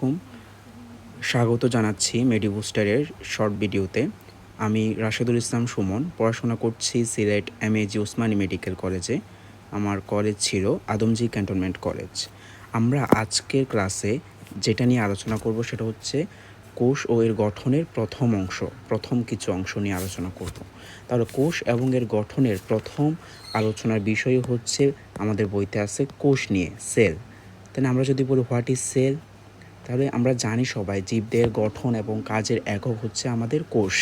আলাইকুম। স্বাগত জানাচ্ছি মেডিবুস্টারের শর্ট ভিডিওতে। আমি রাশেদুল ইসলাম সুমন, পড়াশোনা করছি সিলেট এমএজি ওসমানী মেডিকেল কলেজে। আমার কলেজ ছিল আদমজী ক্যান্টনমেন্ট কলেজ। আমরা আজকের ক্লাসে যেটা নিয়ে আলোচনা করব সেটা হচ্ছে কোষ ও এর গঠনের প্রথম কিছু অংশ নিয়ে আলোচনা করব। তাহলে কোষ এবং এর গঠনের প্রথম আলোচনার বিষয় হচ্ছে আমাদের বইতে আছে কোষ নিয়ে, সেল। তাহলে আমরা যদি বলি হোয়াট ইজ সেল, তাহলে আমরা জানি সবাই জীবদের গঠন এবং কাজের একক হচ্ছে আমাদের কোষ,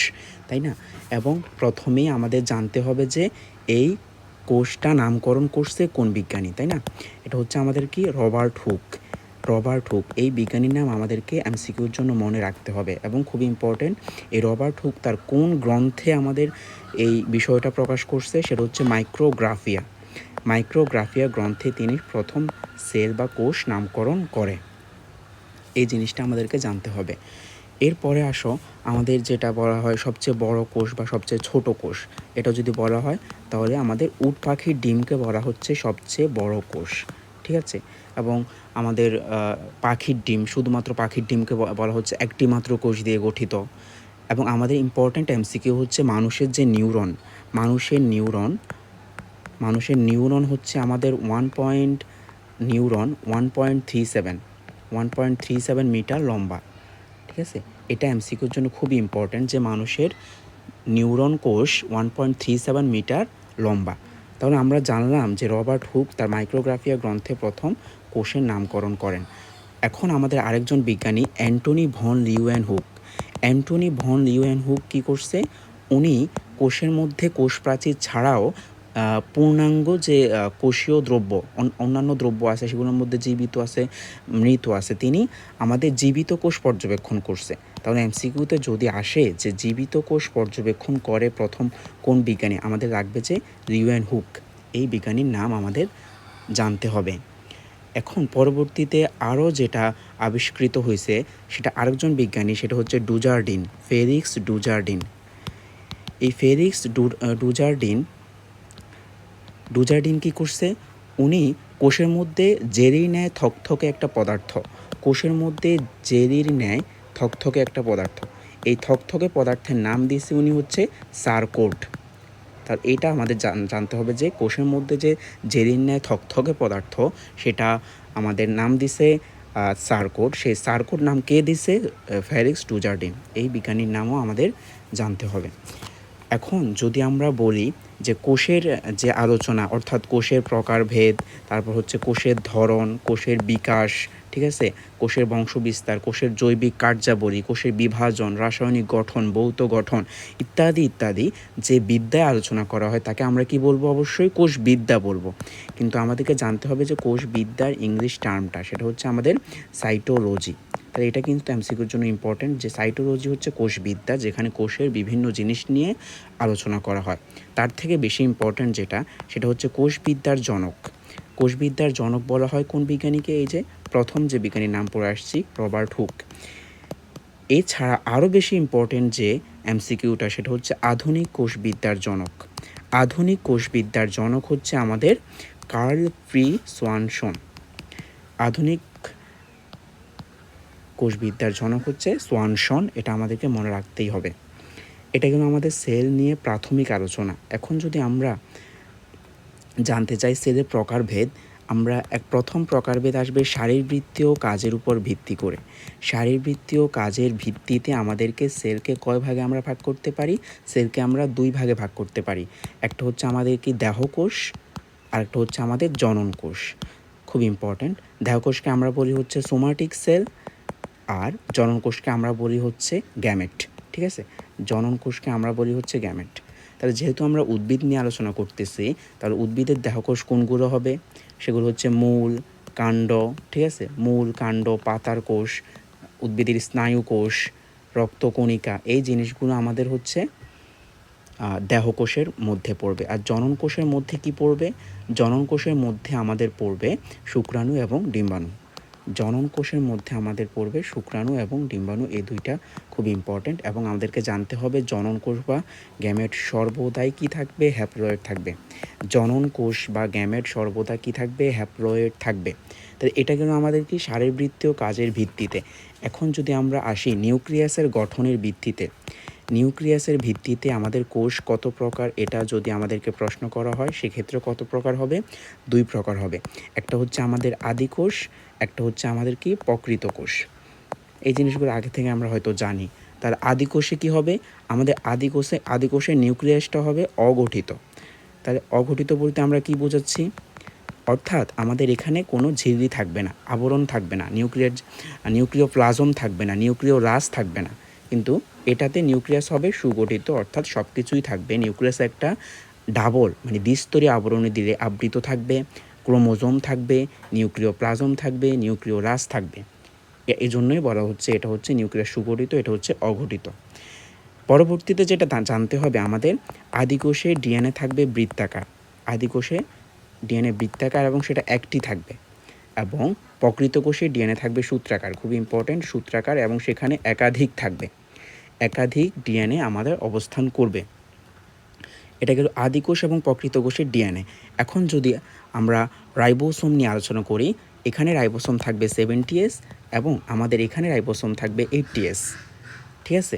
তাই না? এবং প্রথমেই আমাদের জানতে হবে যে এই কোষটা নামকরণ করছে কোন বিজ্ঞানী, তাই না? এটা হচ্ছে আমাদের কি রবার্ট হুক এই বিজ্ঞানীর নাম আমাদেরকে এমসিকিউর জন্য মনে রাখতে হবে এবং খুব ইম্পর্টেন্ট, এই রবার্ট হুক তার কোন গ্রন্থে আমাদের এই বিষয়টা প্রকাশ করছে সেটা হচ্ছে মাইক্রোগ্রাফিয়া গ্রন্থে তিনি প্রথম সেল বা কোষ নামকরণ করে। এই জিনিসটা আমাদেরকে জানতে হবে। এরপরে আসো, আমাদের যেটা বলা হয় সবচেয়ে বড় কোষ বা সবচেয়ে ছোট কোষ, এটা যদি বলা হয় তাহলে আমাদের উট পাখির ডিমকে বলা হচ্ছে সবচেয়ে বড় কোষ, ঠিক আছে? এবং আমাদের পাখির ডিম, শুধুমাত্র পাখির ডিমকে বলা হচ্ছে একটি মাত্র কোষ দিয়ে গঠিত। এবং আমাদের ইম্পর্ট্যান্ট এমসিকিউ হচ্ছে মানুষের যে মানুষের নিউরন হচ্ছে আমাদের 1.37 মিটার লম্বা, ঠিক আছে? এটা এমসিকিউর জন্য খুবই ইম্পর্ট্যান্ট যে মানুষের নিউরন কোষ 1.37 মিটার লম্বা। তাহলে আমরা জানলাম যে রবার্ট হুক তার মাইক্রোগ্রাফিয়া গ্রন্থে প্রথম কোষের নামকরণ করেন। এখন আমাদের আরেকজন বিজ্ঞানী অ্যান্টনি ভন লিউয়েনহুক কী করছে? উনি কোষের মধ্যে কোষ প্রাচীর ছাড়াও পূর্ণাঙ্গ যে কোষীয় দ্রব্য, অন্যান্য দ্রব্য আছে সেগুলোর মধ্যে জীবিত আছে, মৃত আছে, তিনি আমাদের জীবিত কোষ পর্যবেক্ষণ করছে। তাহলে এমসিকিউতে যদি আসে যে জীবিত কোষ পর্যবেক্ষণ করে প্রথম কোন বিজ্ঞানী, আমাদের লাগবে যে লিউয়েনহুক, এই বিজ্ঞানীর নাম আমাদের জানতে হবে। এখন পরবর্তীতে আরও যেটা আবিষ্কৃত হয়েছে সেটা আরেকজন বিজ্ঞানী, সেটা হচ্ছে ফেলিক্স ডুজারডিন। এই ফেলিক্স ডুজারডিন কী করছে? উনি কোষের মধ্যে জেলির ন্যায় থকথকে একটা পদার্থ, এই থকথকে পদার্থের নাম দিয়েছে উনি হচ্ছে সারকোড। তার এটা আমাদের জানতে হবে যে কোষের মধ্যে যে জেলির ন্যায় থকথকে পদার্থ, সেটা আমাদের নাম দিছে সারকোড। সেই সারকোড নাম কে দিছে? ফেলিক্স ডুজারডিন। এই বিজ্ঞানীর নামও আমাদের জানতে হবে। এখন যদি আমরা বলি যে কোষের যে আলোচনা, অর্থাৎ কোষের প্রকারভেদ, তারপর হচ্ছে কোষের ধরন, কোষের বিকাশ, ঠিক আছে, কোষের বংশবিস্তার, কোষের জৈবিক কার্যাবলী, কোষের বিভাজন, রাসায়নিক গঠন, ভৌত গঠন ইত্যাদি ইত্যাদি যে বিদ্যায় আলোচনা করা হয় তাকে আমরা কি বলবো? অবশ্যই কোষবিদ্যা বলবো। কিন্তু আমাদেরকে জানতে হবে যে কোষবিদ্যার ইংলিশ টার্মটা, সেটা হচ্ছে আমাদের সাইটোলজি। তাহলে এটা কিন্তু এমসিকিউর জন্য ইম্পর্ট্যান্ট যে সাইটোলজি হচ্ছে কোষবিদ্যা, যেখানে কোষের বিভিন্ন জিনিস নিয়ে আলোচনা করা হয়। তার থেকে বেশি ইম্পর্ট্যান্ট যেটা, সেটা হচ্ছে কোষবিদ্যার জনক বলা হয় কোন বিজ্ঞানীকে? এই যে প্রথম যে বিজ্ঞানীর নাম পড়ে আসছি, রবার্ট হুক। এছাড়া আরও বেশি ইম্পর্ট্যান্ট যে এমসিকিউটা, সেটা হচ্ছে আধুনিক কোষবিদ্যার জনক হচ্ছে আমাদের কার্ল ফ্রি সোয়ানসন। আধুনিক কোষবিদ্যার জনক হচ্ছে সোয়ানসন, এটা আমাদেরকে মনে রাখতেই হবে। এটা কিন্তু আমাদের সেল নিয়ে প্রাথমিক আলোচনা। এখন যদি আমরা জানতে চাই সেলের প্রকারভেদ, আমরা প্রথম প্রকারভেদ আসবে শারীরবৃত্তীয় কাজের উপর ভিত্তি করে। শারীরবৃত্তীয় কাজের ভিত্তিতে আমাদেরকে সেলকে কয় ভাগে আমরা ভাগ করতে পারি? সেলকে আমরা দুই ভাগে ভাগ করতে পারি। একটা হচ্ছে আমাদের কি দেহকোষ, আর একটা হচ্ছে আমাদের জনন কোষ। খুব ইম্পর্ট্যান্ট, দেহকোষকে আমরা বলি হচ্ছে সোমাটিক সেল, আর জনন কোষকে আমরা বলি হচ্ছে গ্যামেট, ঠিক আছে? জনন কোষকে আমরা বলি হচ্ছে গ্যামেট। তাহলে যেহেতু আমরা উদ্ভিদ নিয়ে আলোচনা করতেছি, তাহলে উদ্ভিদের দেহকোষ কোনগুলো হবে? সেগুলো হচ্ছে মূল, কাণ্ড, ঠিক আছে? মূল, কাণ্ড, পাতার কোষ, উদ্ভিদের স্নায়ু কোষ, রক্তকণিকা, এই জিনিসগুলো আমাদের হচ্ছে দেহকোষের মধ্যে পড়বে। আর জনন কোষের মধ্যে কি পড়বে? জনন কোষের মধ্যে আমাদের পড়বে শুক্রাণু এবং ডিম্বাণু। জনন কোষের মধ্যে আমাদের পড়বে শুক্রাণু এবং ডিম্বাণু, এই দুইটা খুব ইম্পর্ট্যান্ট। এবং আমাদেরকে জানতে হবে জনন কোষ বা গ্যামেট সর্বদাই কী থাকবে, হ্যাপ্লয়েড থাকবে। জনন কোষ বা গ্যামেট সর্বদা কী থাকবে, হ্যাপ্লয়েড থাকবে। তাহলে এটা কিন্তু আমাদের কি শারীরবৃত্তীয় কাজের ভিত্তিতে। এখন যদি আমরা আসি নিউক্লিয়াসের গঠনের ভিত্তিতে, নিউক্লিয়াসের ভিত্তিতে আমাদের কোষ কত প্রকার, এটা যদি আমাদেরকে প্রশ্ন করা হয় সেক্ষেত্রে কত প্রকার হবে, 2 প্রকার হবে। একটা হচ্ছে আমাদের আদি কোষ, একটা হচ্ছে আমাদের কি প্রকৃত কোষ। এই জিনিসগুলো আগে থেকে আমরা হয়তো জানি। তার আদি কোষে কী হবে, আমাদের আদি কোষের নিউক্লিয়াসটা হবে অগঠিত। তাহলে অগঠিত বলতে আমরা কি বোঝাচ্ছি, অর্থাৎ আমাদের এখানে কোনো ঝিল্লি থাকবে না, আবরণ থাকবে না, নিউক্লিওপ্লাজম থাকবে না, নিউক্লিয় রাস থাকবে না, কিন্তু এটাতে নিউক্লিয়াস হবে সুগঠিত, অর্থাৎ সব কিছুই থাকবে। নিউক্লিয়াস একটা ডাবল মানে দ্বিস্তরী আবরণে দিলে আবৃত থাকবে, ক্রোমোজোম থাকবে, নিউক্লিওপ্লাজম থাকবে, নিউক্লিয় রাস থাকবে। এই জন্যই বলা হচ্ছে এটা হচ্ছে নিউক্লিয়াস সুগঠিত, এটা হচ্ছে অগঠিত। পরবর্তীতে যেটা জানতে হবে আমাদের, আদিকোষে ডিএনএ থাকবে বৃত্তাকার, আদিকোষে ডিএনএ বৃত্তাকার এবং সেটা একটি থাকবে। এবং প্রকৃত কোষে ডিএনএ থাকবে সূত্রাকার, খুব ইম্পর্টেন্ট, সূত্রাকার, এবং সেখানে একাধিক থাকবে, একাধিক ডিএনএ আমাদের অবস্থান করবে। এটা গেল আদিকোষ এবং প্রকৃত কোষের ডিএনএ। এখন যদি আমরা রাইবোসোম নিয়ে আলোচনা করি, এখানে রাইবোসোম থাকবে 70S এবং আমাদের এখানে রাইবোসোম থাকবে 80S। ঠিক আছে,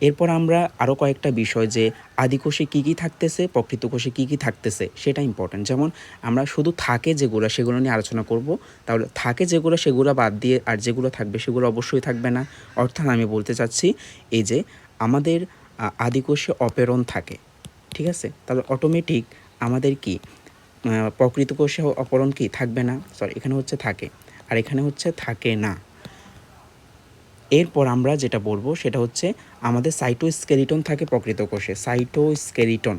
এরপর আমরা আরও কয়েকটা বিষয় যে আদিকোষে কী কী থাকতেছে, প্রকৃত কোষে কী কী থাকতেছে সেটা ইম্পর্ট্যান্ট। যেমন আমরা শুধু থাকে যেগুলো সেগুলো নিয়ে আলোচনা করব, তাহলে থাকে যেগুলো সেগুলো বাদ দিয়ে আর যেগুলো থাকবে সেগুলো অবশ্যই থাকবে না। অর্থাৎ আমি বলতে চাচ্ছি এই যে আমাদের আদিকোষে অপেরণ থাকে, ঠিক আছে, তাহলে অটোমেটিক আমাদের কি প্রকৃত কোষে অপেরণ কি থাকবে না, সরি এখানে হচ্ছে থাকে আর এখানে হচ্ছে থাকে না। এরপর আমরা যেটা বলবো সেটা হচ্ছে আমাদের সাইটোস্কেলিটন থাকে প্রকৃত কোষে, সাইটোস্কেলিটন,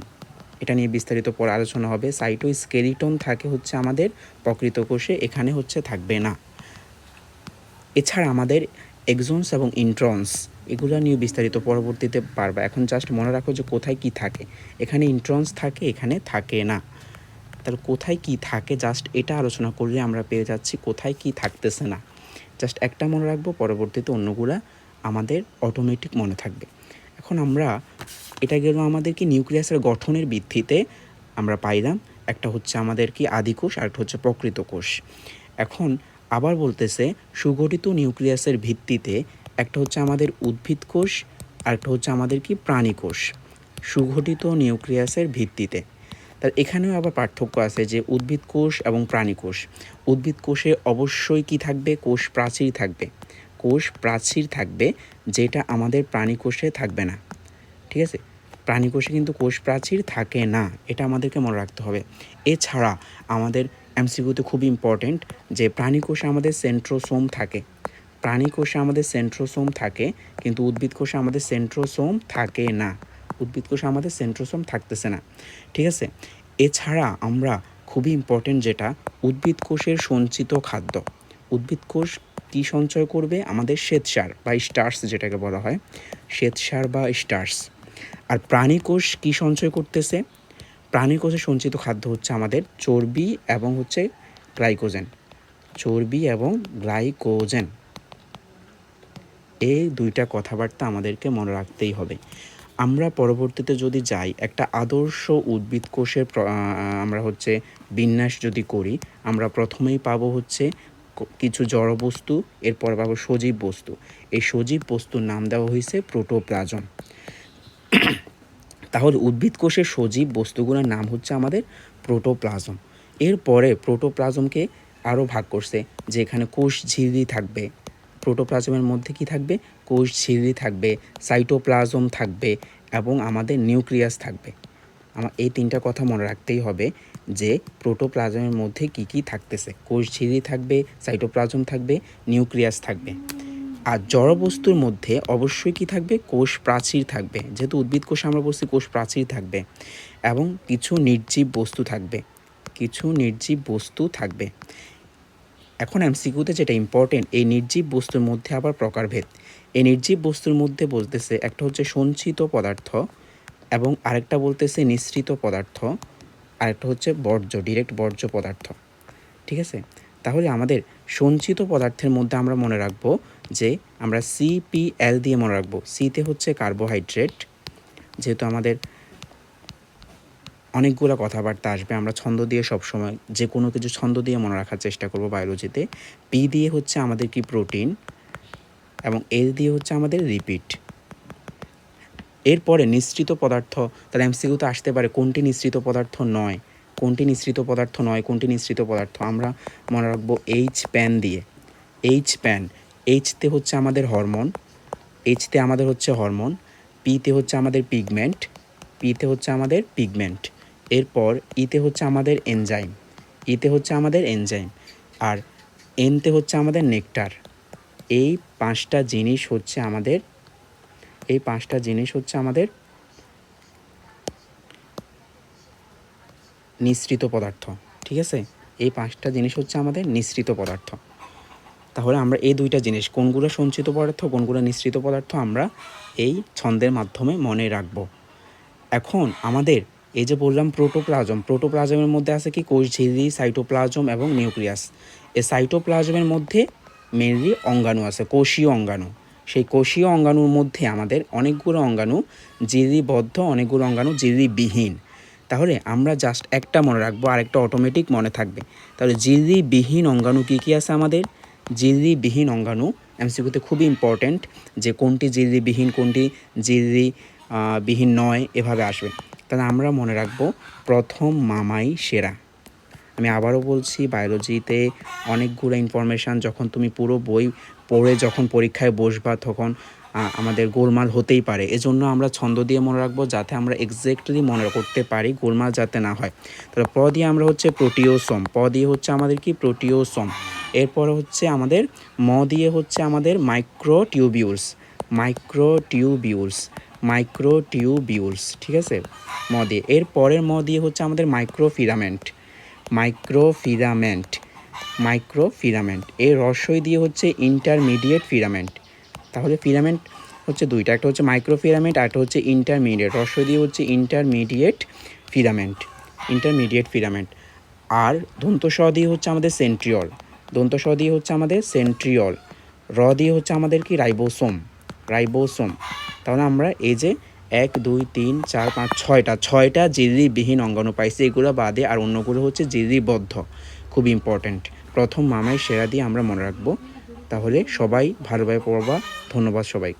এটা নিয়ে বিস্তারিত পর আলোচনা হবে। সাইটোস্কেলিটন থাকে হচ্ছে আমাদের প্রকৃত কোষে, এখানে হচ্ছে থাকবে না। এছাড়া আমাদের এক্সনস এবং ইন্ট্রনস, এগুলো নিয়ে বিস্তারিত পরবর্তীতে পারবা। এখন জাস্ট মনে রাখো যে কোথায় কি থাকে, এখানে ইন্ট্রনস থাকে, এখানে থাকে না। তাহলে কোথায় কি থাকে জাস্ট এটা আলোচনা করলে আমরা পেয়ে যাচ্ছি কোথায় কি থাকতেছে না। জাস্ট একটা মনে রাখবো, পরবর্তীতে অন্যগুলা আমাদের অটোমেটিক মনে থাকবে। এখন আমরা এটা গেল আমাদের কি নিউক্লিয়াসের গঠনের ভিত্তিতে আমরা পাইলাম, একটা হচ্ছে আমাদের কি আদিকোষ আর একটা হচ্ছে প্রকৃত কোষ। এখন আবার বলতেছে সুগঠিত নিউক্লিয়াসের ভিত্তিতে একটা হচ্ছে আমাদের উদ্ভিদ কোষ আর একটা হচ্ছে আমাদের কি প্রাণী কোষ, সুগঠিত নিউক্লিয়াসের ভিত্তিতে। তার এখানেও আবার পার্থক্য আছে যে উদ্ভিদ কোষ এবং প্রাণী কোষ। উদ্ভিদ কোষে অবশ্যই কি থাকবে, কোষ প্রাচীর থাকবে, কোষ প্রাচীর থাকবে, যেটা আমাদের প্রাণী কোষে থাকবে না। ঠিক আছে, প্রাণী কোষে কিন্তু কোষ প্রাচীর থাকে না, এটা আমাদেরকে মনে রাখতে হবে। এছাড়া আমাদের এমসিকিউতে খুব ইম্পর্টেন্ট যে প্রাণী কোষে আমাদের সেন্ট্রোসোম থাকে, প্রাণী কোষে আমাদের সেন্ট্রোসোম থাকে, কিন্তু উদ্ভিদ কোষে আমাদের সেন্ট্রোসোম থাকে না, উদ্ভিদ কোষে আমাদের সেন্ট্রোসোম থাকতেছে না। ঠিক আছে, এছাড়া আমরা খুবই ইম্পর্টেন্ট যেটা উদ্ভিদ কোষের সঞ্চিত খাদ্য, উদ্ভিদ কোষ কী সঞ্চয় করবে, আমাদের শ্বেতসার বা স্টার্স যেটাকে বলা হয়, শ্বেতসার বা স্টার্স। আর প্রাণী কোষ কী সঞ্চয় করতেছে, প্রাণী কোষে সঞ্চিত খাদ্য হচ্ছে আমাদের চর্বি এবং হচ্ছে গ্লাইকোজেন, চর্বি এবং গ্লাইকোজেন। এই দুইটা কথাবার্তা আমাদেরকে মনে রাখতেই হবে। আমরা পরবর্তীতে যদি যাই একটা আদর্শ উদ্ভিদ কোষের আমরা হচ্ছে বিন্যাস যদি করি, আমরা প্রথমেই পাবো হচ্ছে কিছু জড়বস্তু, এরপর পাবো সজীব বস্তু। এই সজীব বস্তুর নাম দেওয়া হয়েছে প্রোটোপ্লাজম। তাহলে উদ্ভিদ কোষের সজীব বস্তুগুলোর নাম হচ্ছে আমাদের প্রোটোপ্লাজম। এরপরে প্রোটোপ্লাজমকে আরও ভাগ করছে যে এখানে কোষ ঝিল্লি থাকবে, প্রোটোপ্লাজমের মধ্যে কি থাকবে, কোষ ঝিল্লি থাকবে, সাইটোপ্লাজম থাকবে এবং আমাদের নিউক্লিয়াস থাকবে। আমার এই তিনটা কথা মনে রাখতেই হবে যে প্রোটোপ্লাজমের মধ্যে কি কি থাকতেছে, কোষ ঝিল্লি থাকবে, সাইটোপ্লাজম থাকবে, নিউক্লিয়াস থাকবে। আর জড়বস্তুর মধ্যে অবশ্যই কি থাকবে, কোষ প্রাচীর থাকবে, যেহেতু উদ্ভিদ কোষে আমরা বলছি কোষ প্রাচীর থাকবে, এবং কিছু নির্জীব বস্তু থাকবে, কিছু নির্জীব বস্তু থাকবে। এখন এমসিকিউতে যেটা ইম্পর্টেন্ট, এই নির্জীব বস্তুর মধ্যে আবার প্রকারভেদ। এই নির্জীব বস্তুর মধ্যে বলতেছে একটা হচ্ছে সঞ্চিত পদার্থ এবং আরেকটা বলতেছে নিঃসৃত পদার্থ, আরেকটা হচ্ছে বর্জ্য, ডিরেক্ট বর্জ্য পদার্থ। ঠিক আছে, তাহলে আমাদের সঞ্চিত পদার্থের মধ্যে আমরা মনে রাখবো যে আমরা CPL দিয়ে মনে রাখবো। সিতে হচ্ছে কার্বোহাইড্রেট, যেহেতু আমাদের অনেকগুলো কথাবার্তা আসবে, আমরা ছন্দ দিয়ে সবসময় যে কোনো কিছু ছন্দ দিয়ে মনে রাখার চেষ্টা করব বায়োলজিতে। পি দিয়ে হচ্ছে আমাদের কি প্রোটিন, এবং এল দিয়ে হচ্ছে আমাদের রিপিট। এরপরে নিঃসৃত পদার্থ, তাহলে এমসিকিউতে আসতে পারে কোনটি নিঃসৃত পদার্থ নয়, কোনটি নিঃসৃত পদার্থ নয়, কোনটি নিঃসৃত পদার্থ। আমরা মনে রাখবো এইচ প্যান দিয়ে। এইচ প্যান, এইচতে হচ্ছে আমাদের হরমোন, এইচতে আমাদের হচ্ছে হরমোন, পিতে হচ্ছে আমাদের পিগমেন্ট, পিতে হচ্ছে আমাদের পিগমেন্ট। এরপর ইতে হচ্ছে আমাদের এনজাইম, ইতে হচ্ছে আমাদের এনজাইম, আর এনতে হচ্ছে আমাদের নেকটার। এই পাঁচটা জিনিস হচ্ছে আমাদের নিঃসৃত পদার্থ। ঠিক আছে, এই পাঁচটা জিনিস হচ্ছে আমাদের নিঃসৃত পদার্থ। তাহলে আমরা এই দুইটা জিনিস, কোনগুলো সঞ্চিত পদার্থ, কোনগুলো নিঃসৃত পদার্থ, আমরা এই ছন্দের মাধ্যমে মনে রাখব। এখন আমাদের এই যে বললাম প্রোটোপ্লাজম, প্রোটোপ্লাজমের মধ্যে আছে কি কোষঝিল্লি, সাইটোপ্লাজম এবং নিউক্লিয়াস। এই সাইটোপ্লাজমের মধ্যে মেনলি অঙ্গাণু আছে, কোষীয় অঙ্গাণু। সেই কোষীয় অঙ্গাণুর মধ্যে আমাদের অনেকগুলো অঙ্গাণু ঝিল্লিবদ্ধ, অনেকগুলো অঙ্গাণু ঝিল্লিবিহীন। তাহলে আমরা জাস্ট একটা মনে রাখবো, আর একটা অটোমেটিক মনে থাকবে। তাহলে ঝিল্লিবিহীন অঙ্গাণু কী কী আছে আমাদের? ঝিল্লিবিহীন অঙ্গাণু এমসিকিউতে খুবই ইম্পর্ট্যান্ট, যে কোনটি ঝিল্লিবিহীন, কোনটি ঝিল্লি বিহীন নয়, এভাবে আসবে। তাহলে আমরা মনে রাখবো প্রথম মামাই সেরা। আমি আবারও বলছি, বায়োলজিতে অনেকগুলো ইনফরমেশান, যখন তুমি পুরো বই পড়ে যখন পরীক্ষায় বসবা তখন আমাদের গোলমাল হতেই পারে। এজন্য আমরা ছন্দ দিয়ে মনে রাখবো, যাতে আমরা এক্স্যাক্টলি মনে করতে পারি, গোলমাল যাতে না হয়। তাহলে প দিয়ে আমরা হচ্ছে প্রোটিওসোম, প দিয়ে হচ্ছে আমাদের কি প্রোটিওসোম। এরপরে হচ্ছে আমাদের ম দিয়ে হচ্ছে আমাদের মাইক্রোটিউবিউলস, মাইক্রোটিউবিউলস, মাইক্রোটিউবিউলস। ঠিক আছে, ম দিয়ে। এর পরের ম দিয়ে হচ্ছে আমাদের মাইক্রোফিলামেন্ট, মাইক্রোফিলামেন্ট, মাইক্রোফিলামেন্ট। এর রস্বই দিয়ে হচ্ছে ইন্টারমিডিয়েট ফিলামেন্ট। তাহলে ফিলামেন্ট হচ্ছে দুইটা, একটা হচ্ছে মাইক্রোফিলামেন্ট, আর একটা হচ্ছে ইন্টারমিডিয়েট। রস্বই দিয়ে হচ্ছে ইন্টারমিডিয়েট ফিলামেন্ট, ইন্টারমিডিয়েট ফিলামেন্ট। আর দন্ত স দিয়ে হচ্ছে আমাদের সেন্ট্রিওল, দন্ত স দিয়ে হচ্ছে আমাদের সেন্ট্রিওল। র দিয়ে হচ্ছে আমাদের কি রাইবোসোম, রাইবোসোম। তাহলে আমরা এই যে 1 2 3 4 5 ছয়টা ঝিল্লিবিহীন অঙ্গাণু পাইছি, এগুলো বাদে আর অন্যগুলো হচ্ছে ঝিল্লিবদ্ধ। খুব ইম্পর্ট্যান্ট, প্রথম মামাই সেরা দিয়ে আমরা মনে রাখবো। তাহলে সবাই ভালোভাবে পড়বা। ধন্যবাদ সবাইকে।